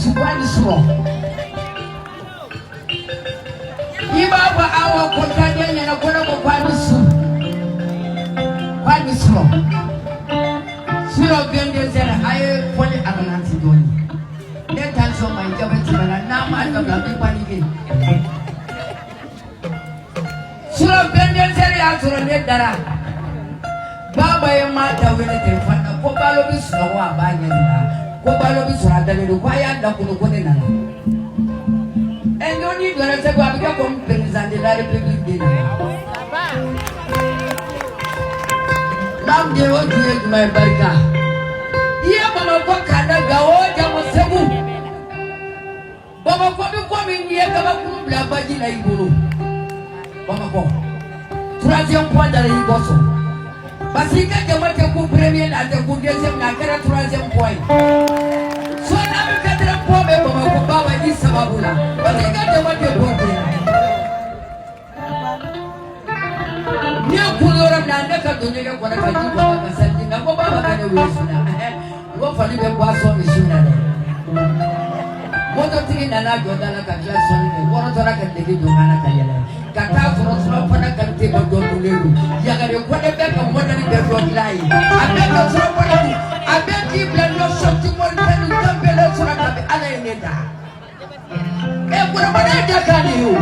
Sukwani Suro. Ibaba awa kotanya na kuna kwani Su. Kwani Suro. Suro bende zera aye pole amananti doni. That time so my job is na ma ka bi kwani ke. Suro bende zera ya suro ne dara. Baba ye mata wele telefona ko balo bi suro wa banya na. Ko balo bi suro adale do kwa ya da kuno kone na. Enyo ni dora se kwa bika kom president de la republique de Baba. Nam de o diye mai barka. Iya mama ko kada gawo jamu sebu. Baba ko bi ko min ye ka ba ku bla baji na ibulu. Baba ko. Troisième point dans les bosso. Parce que jama te ku premier na te ku deuxième na kera troisième point. So na bi quatrième point be baba ko baba ni sababu la. Parce que jama te ku ni ku lora na ndaka dunya ko na ka ji ko ka sanji na ko baba ka ne wesuna. Go fali be kwa so mi shuna ne. Moto tigi nana joda la ka class so ne. Wono tora ka degi do mana ka yele. Kata suro suro fana ka te ba do muleru. Ya ga de ko de be ka mo na ni be do lai. Abe ka suro fana ni. Abe ki blend no shop ti mo ta ni tambe la suro ka be ala ne da. E ko na mana da ka ni yo.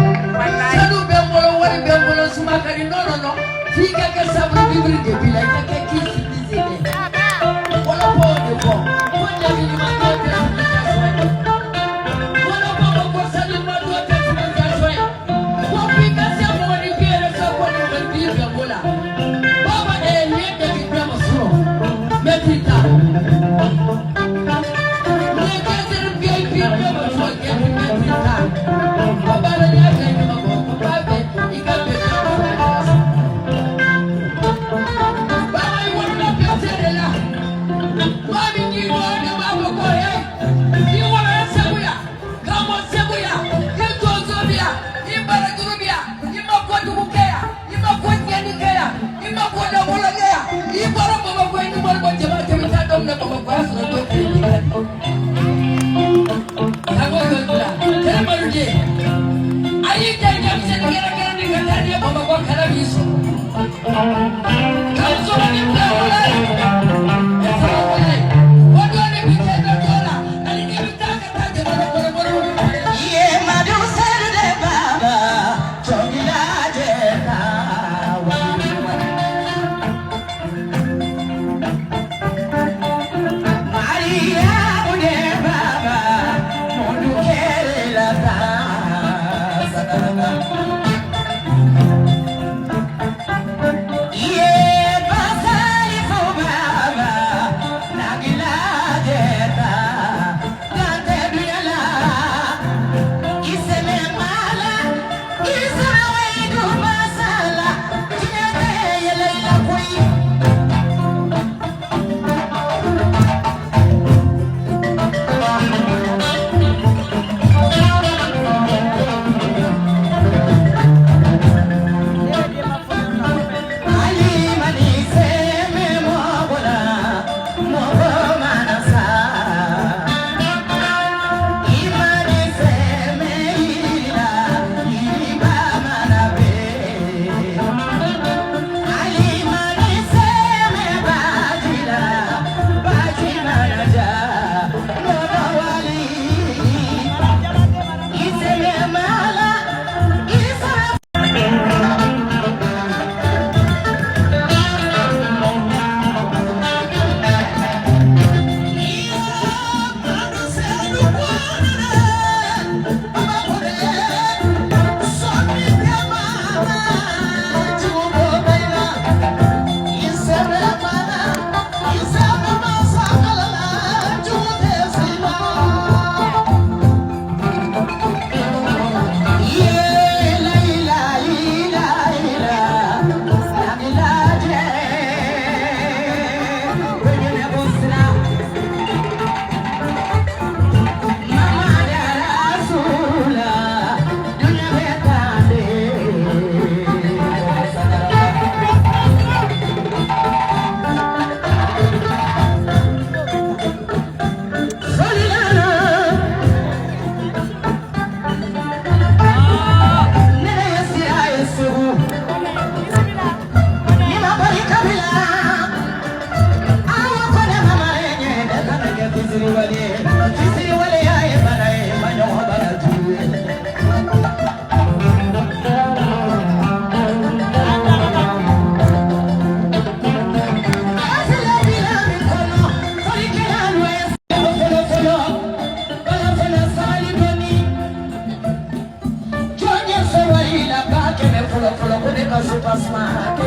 Sanu be mo lo wari be mo lo suma ka ni no. Fica ka sabu bibri de bi la ka ki si bi ne. Wala po de po. Wala ni ma ka te na so. Wala po ko sa ni ma do te na so. Ko fica se mo ni ke sa ko ni bi ga bola. Baba e ni de bi ga mo so. Metita. Ni ke se bi ga mo so ke metita. Baba la ya Super Smart.